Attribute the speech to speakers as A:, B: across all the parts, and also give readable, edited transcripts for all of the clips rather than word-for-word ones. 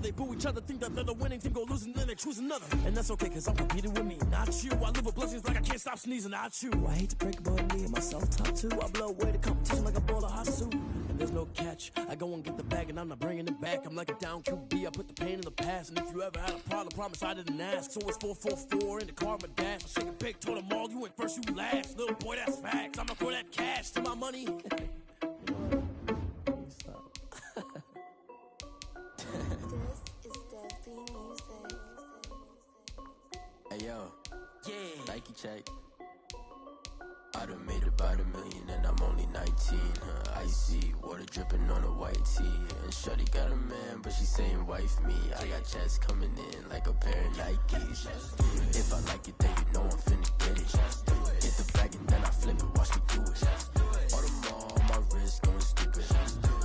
A: they boo each other, think that they're the winning team, go losing, then they choose another. And that's okay, cause I'm competing with me, not you. I live with blessings like I can't stop sneezing, not you. I hate to break about me and myself top two. I blow away the competition like a bowl of hot soup. And there's no catch, I go and get the bag and I'm not bringing it back. I'm like a down QB, I put the pain in the past. And if you ever had a problem, promise I didn't ask. So it's 444 in the car, my dash. I shake a big, told them all, you went first, you last. Little boy, that's facts, I'ma throw that cash to my money.
B: Hey yo, yeah, Nike check. I done made about $1 million and I'm only 19. Icy water dripping on a white tee. And shorty got a man, but she saying wife me. I got checks coming in like a pair of Nikes. If I like it, then you know I'm finna get it. Get the bag and then I flip it, watch me do it. All them on my wrist going stupid.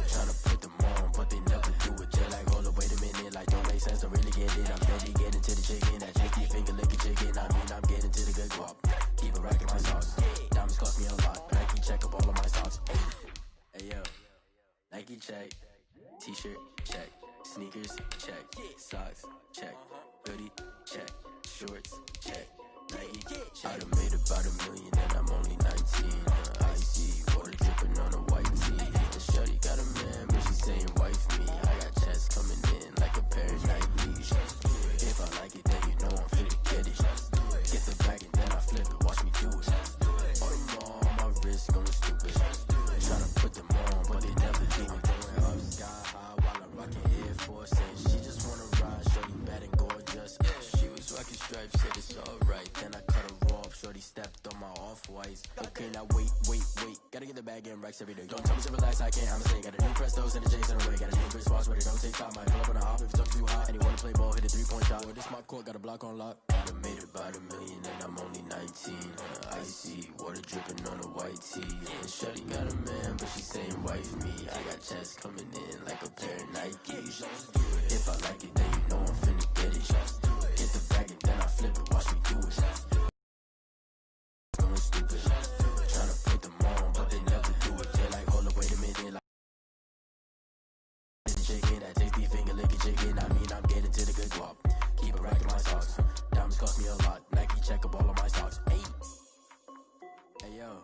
B: Tryna put them on, but they never do it. Just like, hold up, wait a minute, like don't make sense, don't really get it. I'm steady getting to the chicken, that chicky finger licking chicken. I mean, I'm getting to the good guap. Keep it racking my sauce. Diamonds cost me a lot. Nike check up all of my stocks. Hey yo, Nike check. T-shirt check. Sneakers check. Socks check. Hoodie check. Shorts check. Nike check. I done made about $1 million and I'm only 19. Icy water dripping on a white tee. And shorty got a man, but she saying wife me. I got checks coming in like a pair of Nikes. If I like it, then you know I'm finna get it. Get the bag and then I flip it, watch me do it. All them on my wrist going stupid. Tryna put them on, but they never do it. Going up sky high while I'm rocking Air Force. And she just wanna ride, shorty bad and gorgeous. She was rocking stripes, said it's alright. Then I cut her off, shorty stepped on my off-whites. Okay, now wait. Gotta get the bag in racks every day. Don't tell me to relax, I can't, I'ma say. Got a new Prestos and a J's in a way. Got a new Chris Foss, but it don't take time. I pull up on a hop if it's up too hot. And he wanna play ball, hit a three-point shot. Or this my court, got a block on lock. I done made about $1 million and I'm only 19. Icy water dripping on a white tee. And shorty got a man, but she saying wife me. I got checks coming in like a pair of Nikes. If I like it, then you know I'm finna get it. Get the bag and then I flip it, watch me do it. Going stupid. Tryna put them on, but they never do it. They're like, hold up, wait a minute. Like chicken, that tasty finger licking chicken. I mean, I'm getting to the good guap. Keep it racking my socks. Diamonds cost me a lot. Nike check up all of my stocks. Hey yo,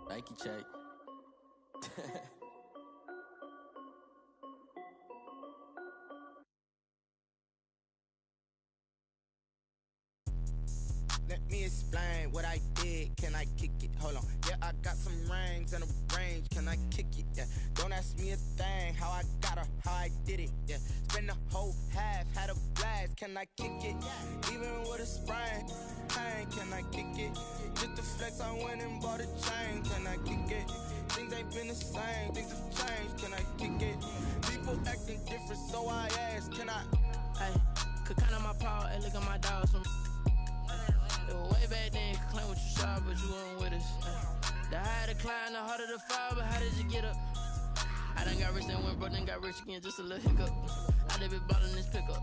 B: Nike check.
C: Let me explain what I did. Can I kick it? Hold on. Yeah, I got some rings and a range. Can I kick it? Yeah. Don't ask me a thing. How I got her, how I did it. Yeah. Spend the whole half, had a blast. Can I kick it? Even with a sprain. Pain, can I kick it? Just to flex, I went and bought a chain. Can I kick it? Things ain't been the same. Things have changed. Can I kick it? People acting different, so I asked. Can I?
D: Hey, could count on my paw and look at my dogs from. Way back then, could claim what you saw, but you weren't with us. The higher the climb, the harder the fall, but how did you get up? I done got rich and went broke, then got rich again, just a little hiccup. I done been ballin' this pickup.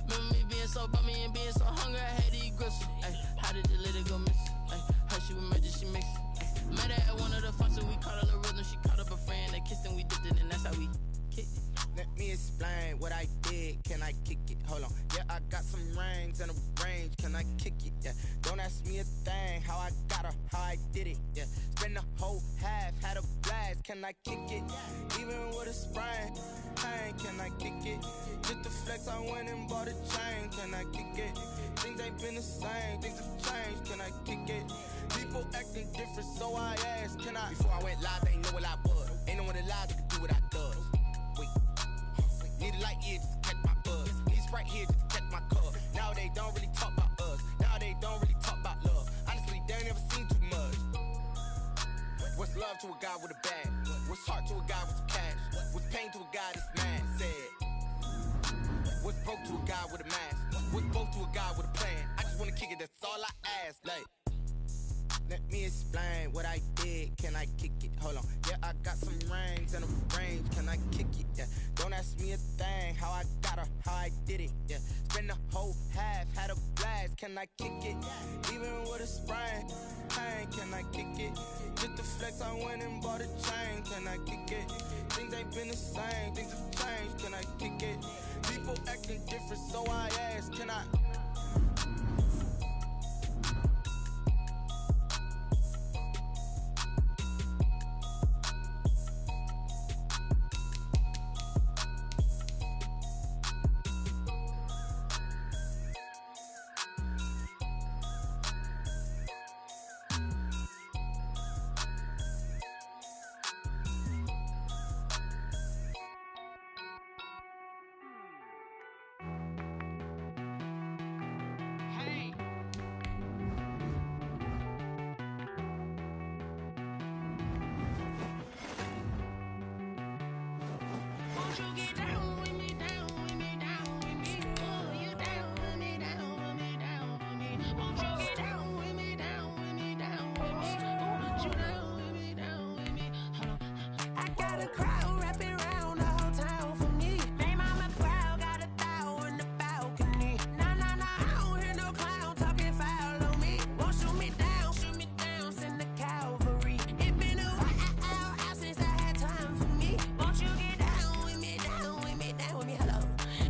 D: Remember me being so bummy and being so hungry, I had to eat gristle. Ay, how did you let it go miss? Ay, how she was magic, she mixed. Met her at one of the functions, we caught her the rhythm, she caught up a friend, they kissed and we dipped it, and that's how we kicked it.
C: Let me explain what I did. Can I kick it? Hold on. Yeah, I got some rings and a range. Can I kick it? Yeah. Don't ask me a thing. How I got her, how I did it. Yeah. Spend the whole half, had a blast. Can I kick it? Even with a sprain. Pain, can I kick it? Just to flex, I went and bought a chain. Can I kick it? Things ain't been the same. Things have changed. Can I kick it? People acting different, so I asked. Can I? Before I went live, they ain't know what I was. Ain't no one alive that could do what I does. Wait. Need a light here just to catch my buzz. Need Sprite here just to catch my cup. Now they don't really talk about us. Now they don't really talk about love. Honestly, they ain't never seen too much. What's love to a guy with a bag? What's heart to a guy with some cash? What's pain to a guy that's mad? Said. What's broke to a guy with a mask? What's broke to a guy with a plan? I just wanna kick it, that's all I ask. Like. Let me explain what I did. Can I kick it? Hold on. Yeah, I got some rings and a range. Can I kick it? Yeah. Don't ask me a thing. How I got her, how I did it. Yeah. Spend the whole half, had a blast. Can I kick it? Even with a sprain. Pain, can I kick it? Just to flex, I went and bought a chain. Can I kick it? Things ain't been the same. Things have changed. Can I
D: get down with me, down with me, down with me? Oh, you down with me, down with me, down with me? Won't you get down with me, down with me, down with me? Oh, you down with me, down with me? I got a crowd wrapping around the whole town for me. They mama proud, got a thou in the balcony. Nah, I don't hear no clown talking foul on me. Won't shoot me down, send the cavalry. It been a while since I had time for me. Won't you get down with me, down with me, down with me? Hello,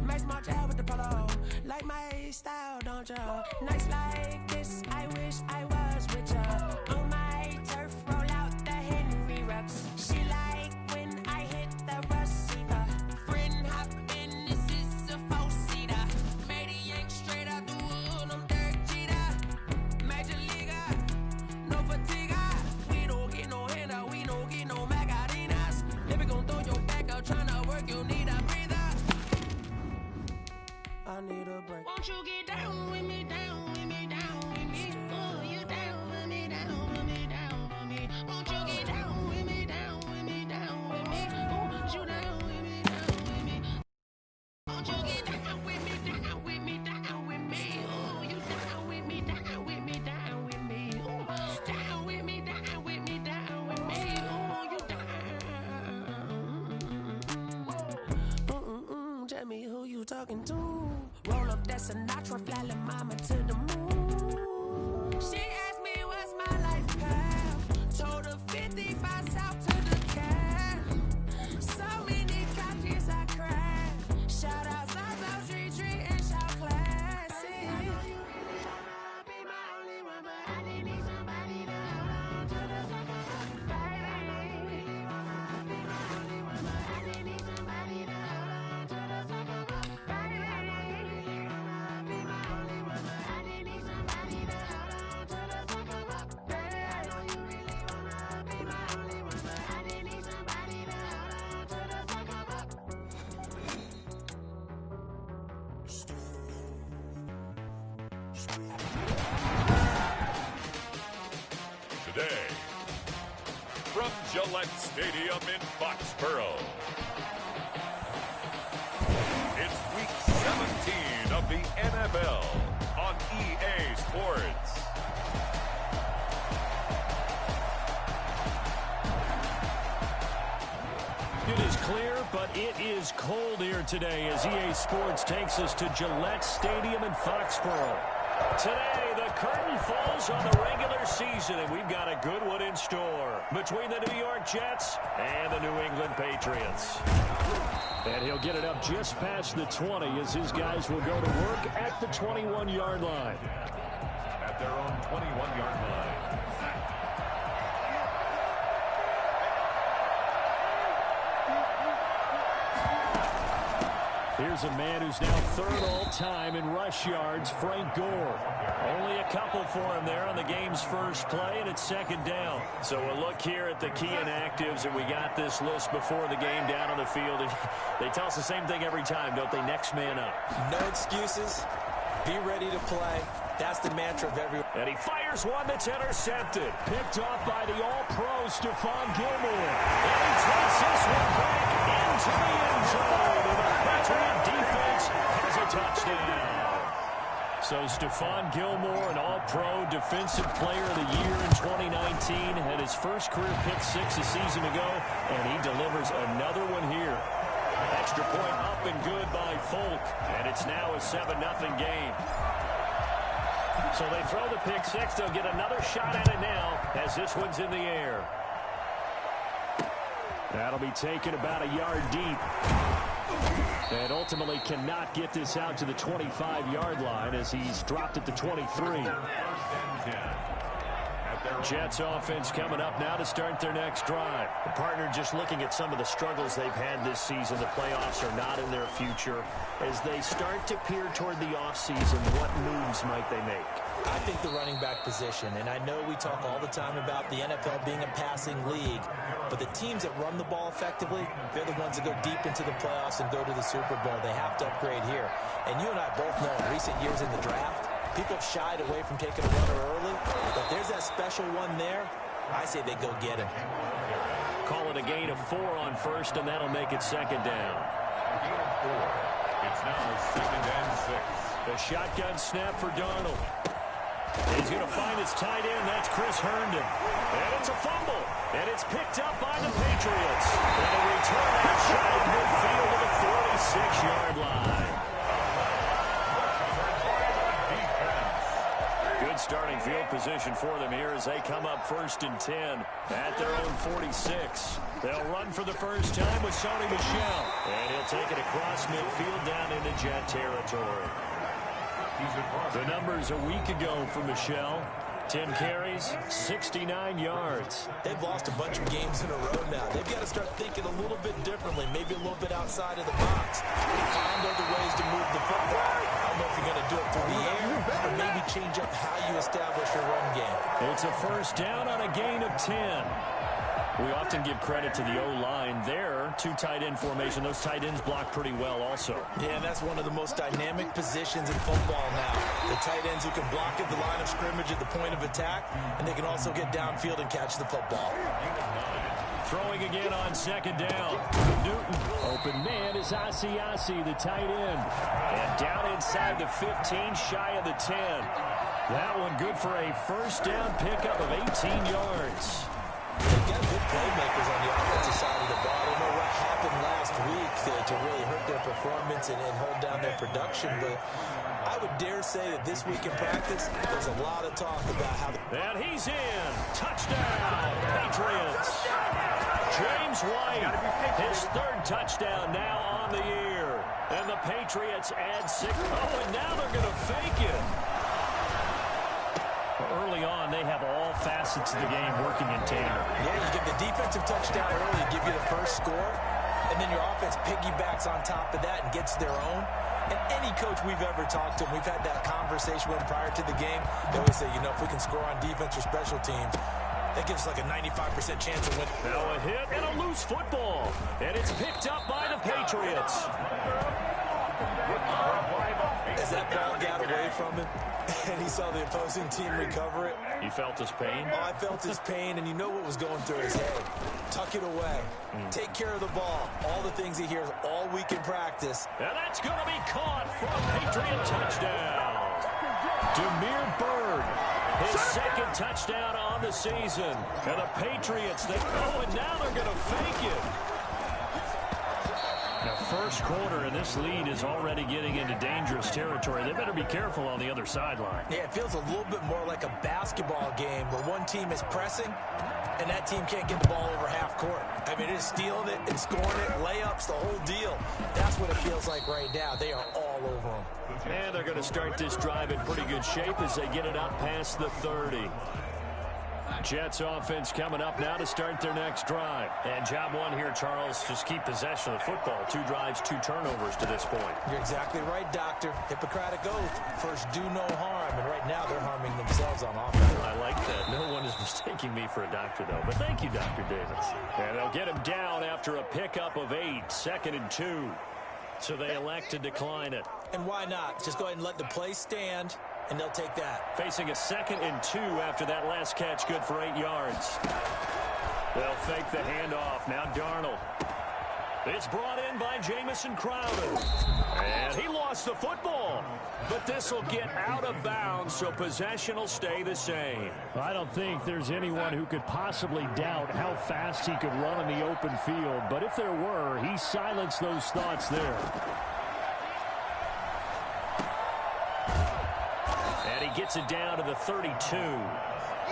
D: Max March out with the polo. Like my style, don't y'all? Nights like this, I wish I was with y'all. On my turf, roll out the Henry Rux. She like when I hit the receiver. Friend hop in, this is a four-seater. Made a yank straight out the wood, I'm Derek Jeter. Major leaguer, no fatigue. We don't get no handout, we don't get no Magarinas. Never gon' throw your back out, tryna work, you need a breather. I need a break. Won't you get down with me, down with me, down with me? Oh, you down with me, down with me, down with me? Won't you get down with me, down with me, down with me? Oh, you down with me, down with me? Won't you get down with me, down with me, down with me? Oh, you down with me, down with me, down with me? Oh, down with me, down with me, down with me? Oh, you down. Tell me who you talking to. Roll up that Sinatra, fly la mama to the moon. She asked me what's my life path. Told her 55 south to the cab. So many copies I cried. Shout out South Street Tree and shout classic. I know you really wanna be my only one, but I didn't need somebody to hold on to the second. Baby, you really wanna be my only one, but I didn't need somebody to hold on to the second. Baby, you really wanna be my only one, but I didn't need somebody to hold on to the second. Baby, I know you really wanna be my only one, but I didn't need somebody to hold on to the second.
E: Today, from Gillette Stadium in Foxborough, it's Week 17 of the NFL on EA Sports.
F: It is clear, but it is cold here today as EA Sports takes us to Gillette Stadium in Foxborough. Today, the curtain falls on the regular season, and we've got a good one in store between the New York Jets and the New England Patriots. And he'll get it up just past the 20 as his guys will go to work at the 21-yard line.
E: At their own 21-yard line.
F: Here's a man who's now third all-time in rush yards, Frank Gore. Only a couple for him there on the game's first play, and it's second down. So we'll look here at the key inactives, and we got this list before the game down on the field. And they tell us the same thing every time, don't they? Next man up.
G: No excuses. Be ready to play. That's the mantra of everyone.
F: And he fires one that's intercepted. Picked off by the all-pro Stephon Gilmore. And he takes this one back into the end zone. And the Patriot defense has a touchdown. So Stephon Gilmore, an all-pro defensive player of the year in 2019, had his first career pick six a season ago, and he delivers another one here. Extra point up and good by Folk, and it's now a 7-0 game. So they throw the pick six. They'll get another shot at it now as this one's in the air. That'll be taken about a yard deep. And ultimately cannot get this out to the 25-yard line as he's dropped at the 23. Jets offense coming up now to start their next drive. The partner just looking at some of the struggles they've had this season. The playoffs are not in their future. As they start to peer toward the offseason, what moves might they make?
G: I think the running back position, and I know we talk all the time about the NFL being a passing league, but the teams that run the ball effectively, they're the ones that go deep into the playoffs and go to the Super Bowl. They have to upgrade here. And you and I both know in recent years in the draft, people have shied away from taking a runner early, but there's that special one there. I say they go get him.
F: Call it a gain of 4 on first, and that'll make it second down.
E: now 2nd and 6.
F: The shotgun snap for Darnold. He's going to find his tight end. That's Chris Herndon. And it's a fumble. And it's picked up by the Patriots. And a return outside midfield to the 46-yard line. Good starting field position for them here as they come up 1st and 10 at their own 46. They'll run for the first time with Sony Michel. And he'll take it across midfield down into Jet territory. The numbers a week ago for Michel. 10 carries, 69 yards.
G: They've lost a bunch of games in a row now. They've got to start thinking a little bit differently, maybe a little bit outside of the box. Find other ways to move the football. I don't know if you're going to do it through the air, or maybe change up how you establish your run game.
F: It's a first down on a gain of 10. We often give credit to the O-line there. 2 tight end formation. Those tight ends block pretty well also.
G: Yeah, that's one of the most dynamic positions in football now. The tight ends who can block at the line of scrimmage at the point of attack, and they can also get downfield and catch the football.
F: Throwing again on 2nd down. Newton. Open man is Asiasi, the tight end. And down inside the 15, shy of the 10. That one good for a first down pickup of 18 yards.
G: They've got good playmakers on the offensive side of the ball. I don't know what happened last week to really hurt their performance and hold down their production, but I would dare say that this week in practice, there's a lot of talk about how...
F: And he's in. Touchdown, Patriots. James White, his 3rd touchdown now on the year. And the Patriots add 6. Oh, and now they're going to fake it. Early on, they have all facets of the game working in tandem.
G: Yeah, you get the defensive touchdown early, give you the first score, and then your offense piggybacks on top of that and gets their own. And any coach we've ever talked to, we've had that conversation with them prior to the game, they always say, you know, if we can score on defense or special teams, that gives us like a 95% chance of winning.
F: Now a hit and a loose football. And it's picked up by the Patriots.
G: As that ball got away from him, and he saw the opposing team recover it.
F: You felt his pain?
G: Oh, I felt his pain, and you know what was going through his head. Tuck it away. Take care of the ball. All the things he hears all week in practice.
F: And that's going to be caught for a Patriot touchdown. Demir Bird, his 2nd touchdown on the season. And the Patriots, and now they're going to fake it. Now, first quarter, and this lead is already getting into dangerous territory. They better be careful on the other sideline.
G: Yeah, it feels a little bit more like a basketball game where one team is pressing, and that team can't get the ball over half court. I mean, it is stealing it and scoring it, layups, the whole deal. That's what it feels like right now. They are all over them.
F: And they're going to start this drive in pretty good shape as they get it up past the 30. Jets offense coming up now to start their next drive. And job one here, Charles, just keep possession of the football. 2 drives, 2 turnovers to this point.
G: You're exactly right, Doctor. Hippocratic oath. First, do no harm. And right now, they're harming themselves on offense.
F: I like that. No one is mistaking me for a doctor, though. But thank you, Dr. Davis. And they'll get him down after a pickup of 8. 2nd and 2. So they elect to decline it.
G: And why not? Just go ahead and let the play stand, and they'll take that.
F: Facing a 2nd and 2 after that last catch, good for 8 yards. They'll fake the handoff. Now Darnold. It's brought in by Jamison Crowder. And he lost the football. But this will get out of bounds, so possession will stay the same. I don't think there's anyone who could possibly doubt how fast he could run in the open field. But if there were, he silenced those thoughts there. And he gets it down to the 32.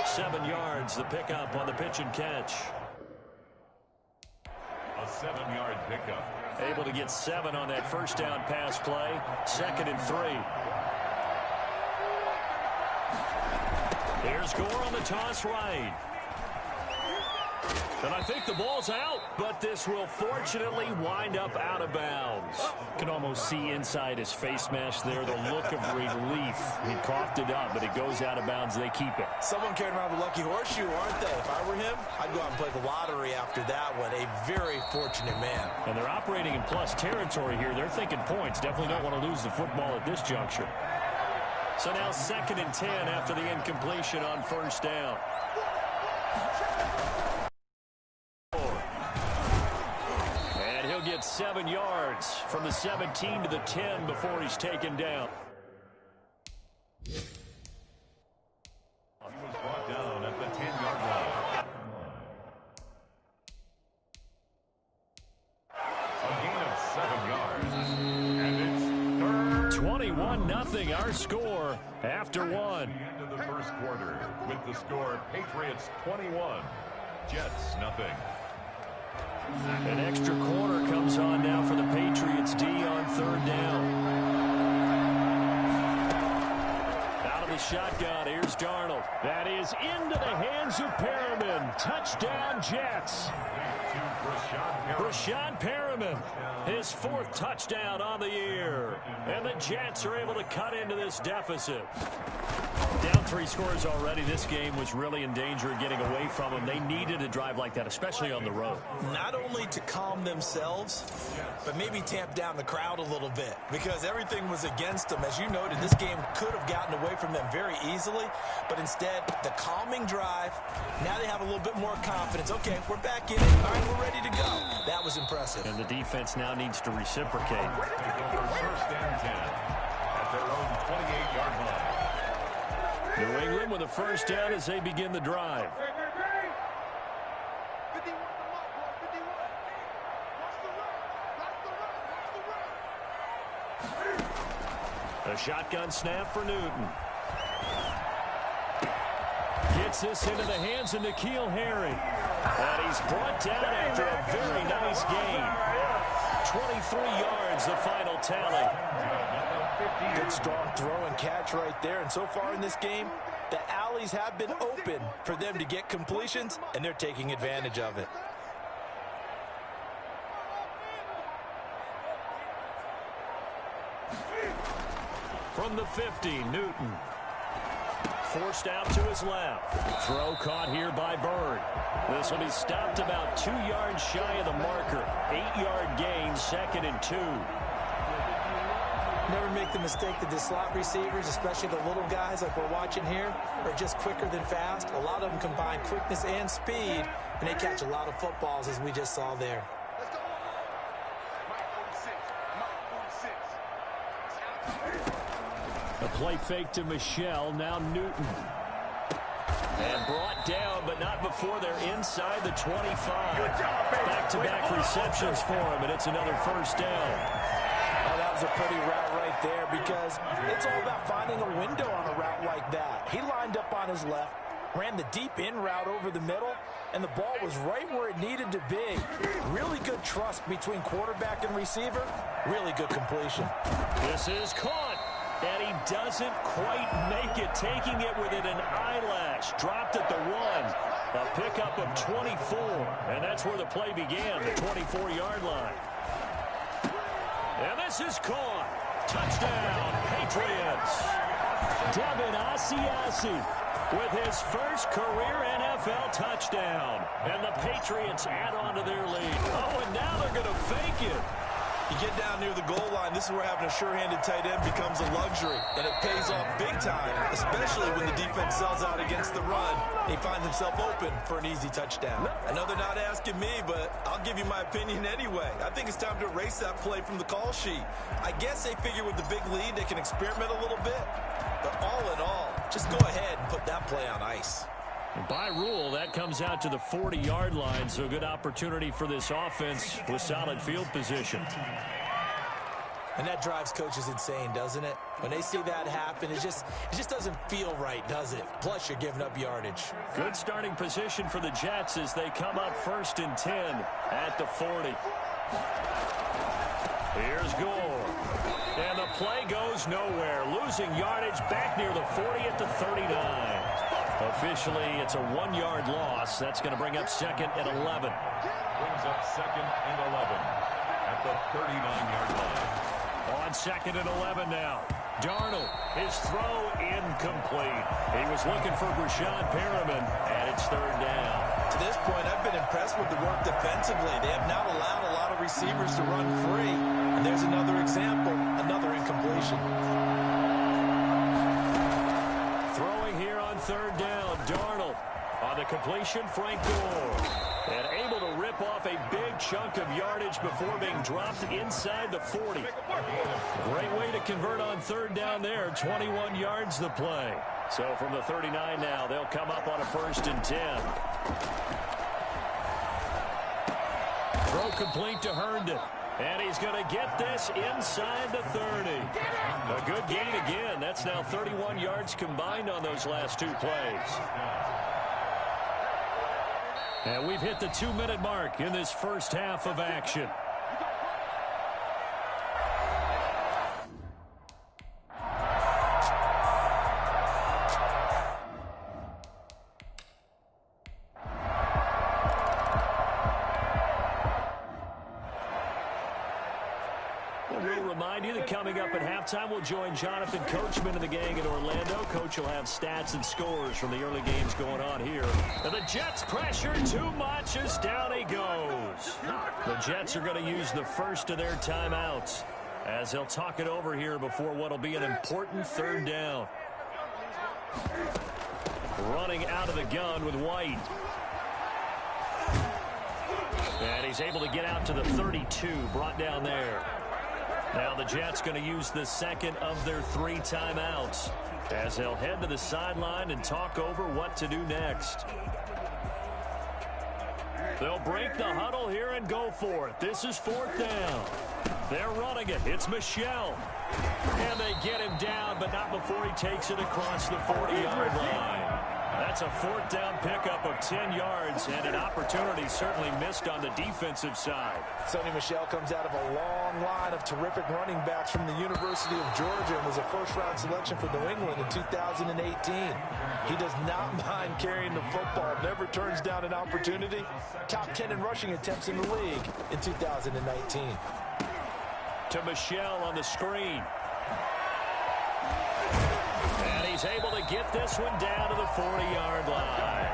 F: 7 yards, the pickup on the pitch and catch.
E: A 7-yard pickup.
F: Able to get 7 on that first down pass play. 2nd and 3. Here's Gore on the toss right. And I think the ball's out, but this will fortunately wind up out of bounds. Can almost see inside his face mask there, the look of relief. He coughed it up, but it goes out of bounds. They keep it.
G: Someone carrying around the lucky horseshoe, aren't they? If I were him, I'd go out and play the lottery after that one. A very fortunate man.
F: And they're operating in plus territory here. They're thinking points. Definitely don't want to lose the football at this juncture. So now 2nd and 10 after the incompletion on first down. 7 yards from the 17 to the 10 before he's taken down.
E: He was brought down at the 10-yard line. A gain of 7 yards. And it's third.
F: 21-0 our score after one.
E: The end of the first quarter with the score Patriots 21, Jets nothing.
F: An extra quarter comes on now for the Patriots D on third down. Out of the shotgun, here's Darnold. That is into the hands of Perriman. Touchdown, Jets. Brashad Perriman, his 4th touchdown on the year. And the Jets are able to cut into this deficit. Down 3 scores already. This game was really in danger of getting away from them. They needed a drive like that, especially on the road.
G: Not only to calm themselves, but maybe tamp down the crowd a little bit, because everything was against them. As you noted, this game could have gotten away from them very easily, but instead, the calming drive, now they have a little bit more confidence. Okay, we're back in it. All right, we're ready to go. That was impressive.
F: And the defense now needs to reciprocate.
E: First and 10 at their own 28-yard line.
F: New England with a first down as they begin the drive. A shotgun snap for Newton. Gets this into the hands of N'Keal Harry. And he's brought down after a very nice gain. 23 yards, the final tally.
G: Good strong throw and catch right there. And so far in this game, the alleys have been open for them to get completions, and they're taking advantage of it.
F: From the 50, Newton. Forced out to his left. Throw caught here by Bird. This will be stopped about 2 yards shy of the marker. 8-yard gain, 2nd and 2.
G: Never make the mistake that the slot receivers, especially the little guys like we're watching here, are just quicker than fast. A lot of them combine quickness and speed, and they catch a lot of footballs, as we just saw there.
F: A play fake to Michelle, now Newton. And brought down, but not before they're inside the 25. Back-to-back receptions for him, and it's another first down.
G: Oh, that was a pretty route right there, because it's all about finding a window on a route like that. He lined up on his left, ran the deep in route over the middle, and the ball was right where it needed to be. Really good trust between quarterback and receiver. Really good completion.
F: This is caught, and he doesn't quite make it, taking it within an eyelash. Dropped at the 1. A pickup of 24, and that's where the play began, the 24-yard line. And this is caught. Touchdown, Patriots. Devin Asiasi with his first career NFL touchdown. And the Patriots add on to their lead. Oh, and now they're going to fake it.
G: You get down near the goal line, this is where having a sure-handed tight end becomes a luxury, and it pays off big time, especially when the defense sells out against the run. He finds himself open for an easy touchdown. I know they're not asking me, but I'll give you my opinion anyway. I think it's time to erase that play from the call sheet. I guess they figure with the big lead they can experiment a little bit, but all in all, just go ahead and put that play on ice.
F: By rule, that comes out to the 40-yard line, so good opportunity for this offense with solid field position.
G: And that drives coaches insane, doesn't it? When they see that happen, it just doesn't feel right, does it? Plus, you're giving up yardage.
F: Good starting position for the Jets as they come up 1st and 10 at the 40. Here's Gore. And the play goes nowhere. Losing yardage back near the 40 at the 39. Officially, it's a 1-yard loss. That's going to bring up 2nd and 11.
E: Brings up 2nd and 11 at the 39-yard line.
F: On 2nd and 11 now. Darnold, his throw incomplete. He was looking for Brashad Perriman, and it's 3rd down.
G: To this point, I've been impressed with the work defensively. They have not allowed a lot of receivers to run free. And there's another example, another incompletion.
F: Throwing here on 3rd down, Darnold. On the completion, Frank Gore. And able to rip rip off a big chunk of yardage before being dropped inside the 40. Great way to convert on third down there. 21 yards the play. So from the 39 now, they'll come up on a 1st and 10. Throw complete to Herndon. And he's going to get this inside the 30. A good gain again. That's now 31 yards combined on those last 2 plays. And we've hit the 2-minute mark in this first half of action. Coming up at halftime, we'll join Jonathan Coachman and the gang in Orlando. Coach will have stats and scores from the early games going on here. And the Jets pressure too much as down he goes. The Jets are going to use the first of their timeouts as they'll talk it over here before what will be an important 3rd down. Running out of the gun with White. And he's able to get out to the 32, brought down there. Now the Jets going to use the second of their 3 timeouts as they'll head to the sideline and talk over what to do next. They'll break the huddle here and go for it. This is 4th down. They're running it. It's Michel. And they get him down, but not before he takes it across the 40-yard line. That's a 4th down pickup of 10 yards, and an opportunity certainly missed on the defensive side.
G: Sonny Michel comes out of a long line of terrific running backs from the University of Georgia and was a first-round selection for New England in 2018. He does not mind carrying the football, never turns down an opportunity. Top 10 in rushing attempts in the league in 2019.
F: To Michel on the screen. He's able to get this one down to the 40-yard line.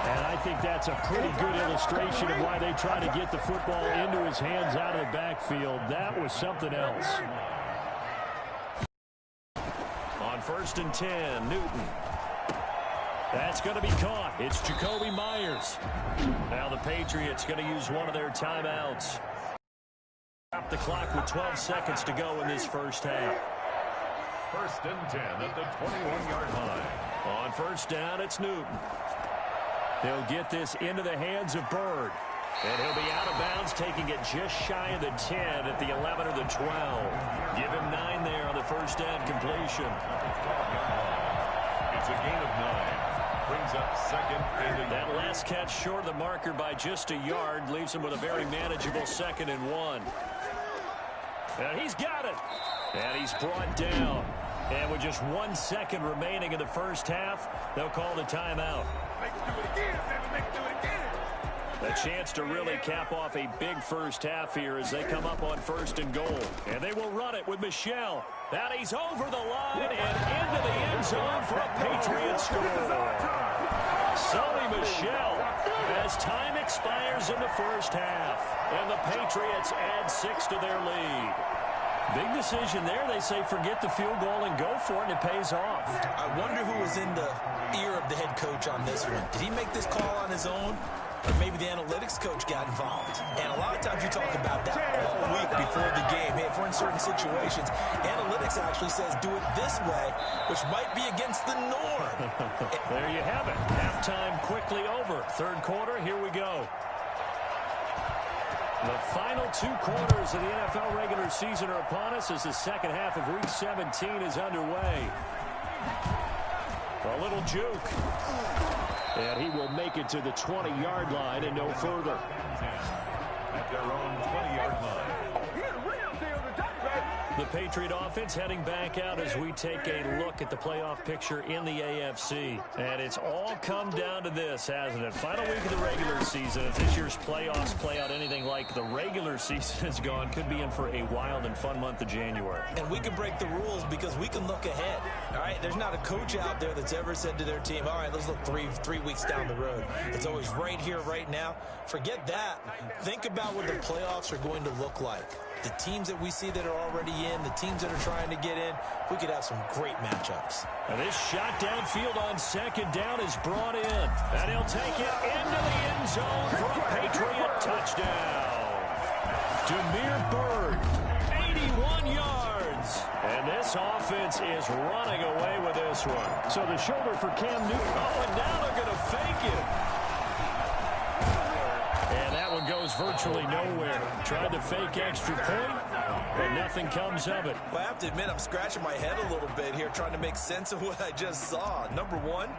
F: And I think that's a pretty good illustration of why they try to get the football into his hands out of the backfield. That was something else. On 1st and 10, Newton. That's going to be caught. It's Jacoby Myers. Now the Patriots going to use one of their timeouts. Stop the clock with 12 seconds to go in this first half.
E: 1st and 10 at the 21-yard line.
F: On 1st down, it's Newton. They'll get this into the hands of Bird. And he'll be out of bounds, taking it just shy of the 10 at the 11 or the 12. Give him 9 there on the 1st down completion.
E: It's a gain of 9. Brings up 2nd and 8.
F: That last catch short of the marker by just a yard leaves him with a very manageable 2nd and 1. And he's got it. And he's brought down. And with just 1 second remaining in the first half, they'll call the timeout. A chance to really cap off a big first half here as they come up on 1st and goal. And they will run it with Michel. And he's over the line and into the end zone for a Patriots score. Sonny Michel as time expires in the first half. And the Patriots add 6 to their lead. Big decision there. They say forget the field goal and go for it, and it pays off.
G: I wonder who was in the ear of the head coach on this one. Did he make this call on his own? Or maybe the analytics coach got involved. And a lot of times you talk about that all week before the game. Hey, if we're in certain situations, analytics actually says do it this way, which might be against the norm.
F: There you have it. Halftime quickly over. 3rd quarter, here we go. The final 2 quarters of the NFL regular season are upon us as the second half of Week 17 is underway. A little juke. And he will make it to the 20-yard line and no further.
E: At their own 20-yard line.
F: The Patriot offense heading back out as we take a look at the playoff picture in the AFC. And it's all come down to this, hasn't it? Final week of the regular season. If this year's playoffs play out anything like the regular season has gone, could be in for a wild and fun month of January.
G: And we can break the rules because we can look ahead. All right, there's not a coach out there that's ever said to their team, all right, let's look three weeks down the road. It's always right here, right now. Forget that. Think about what the playoffs are going to look like. the teams that we see that are already in, the teams that are trying to get in, we could have some great matchups.
F: And this shot downfield on second down is brought in. And he'll take it into the end zone for a Patriot touchdown. Demir Bird, 81 yards. And this offense is running away with this one. So the shoulder for Cam Newton. Oh, and now they're going to fake it. And that one goes virtually nowhere. Tried to fake extra point, but nothing comes of it.
G: Well, I have to admit, I'm scratching my head a little bit here trying to make sense of what I just saw. Number one,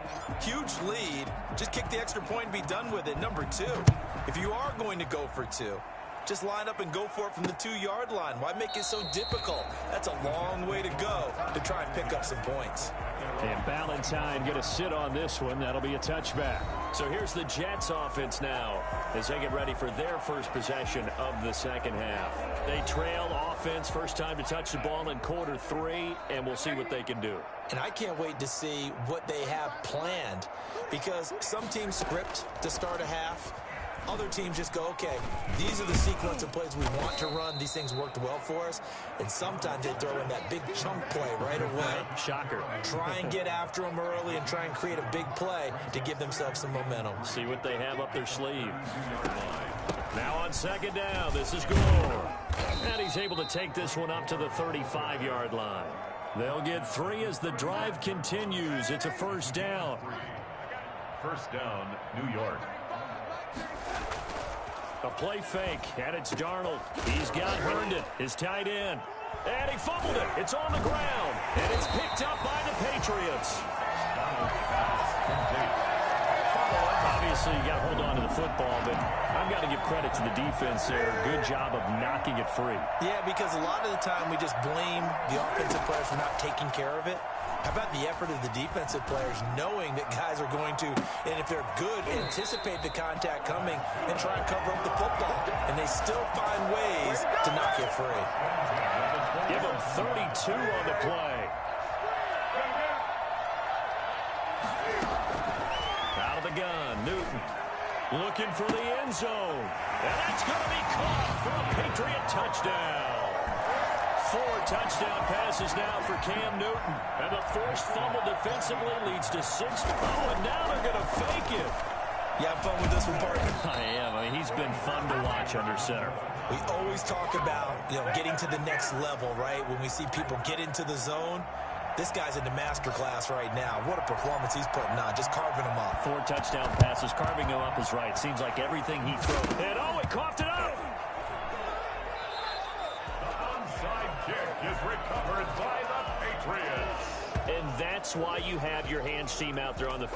G: huge lead. Just kick the extra point and be done with it. Number two, if you are going to go for two, just line up and go for it from the 2-yard line. Why make it so difficult? That's a long way to go to try and pick up some points.
F: And Ballantyne going to sit on this one. That'll be a touchback. So here's the Jets offense now as they get ready for their first possession of the second half. They trail offense, first time to touch the ball in quarter 3, and we'll see what they can do.
G: And I can't wait to see what they have planned, because some teams script to start a half. Other teams just go, okay, these are the sequence of plays we want to run. These things worked well for us. And sometimes they throw in that big chunk play right away.
F: Shocker.
G: Try and get after them early and try and create a big play to give themselves some momentum.
F: See what they have up their sleeve. Now on second down, this is Gore. And he's able to take this one up to the 35-yard line. They'll get 3 as the drive continues. It's a first down.
E: First down, New York.
F: A play fake, and it's Darnold. He's got Herndon, his tight end. And he fumbled it. It's on the ground. And it's picked up by the Patriots. Obviously, you got to hold on to the football, but I've got to give credit to the defense there. Good job of knocking it free.
G: Yeah, because a lot of the time we just blame the offensive players for not taking care of it. How about the effort of the defensive players knowing that guys are going to, and if they're good, anticipate the contact coming and try and cover up the football. And they still find ways to knock it free.
F: Give them 32 on the play. Out of the gun, Newton looking for the end zone. And that's going to be caught for a Patriot touchdown. 4 touchdown passes now for Cam Newton. And the forced fumble defensively leads to 6. Oh, and now they're going to fake it.
G: You have fun with this one, partner?
F: I am. I mean, he's been fun to watch under center.
G: We always talk about, getting to the next level, right? When we see people get into the zone, this guy's in the master class right now. What a performance he's putting on, just carving them up.
F: 4 touchdown passes, carving him up is right. Seems like everything he throws. And he coughed it up.
E: Is recovered by the Patriots.
F: And that's why you have your hands team out there on the field.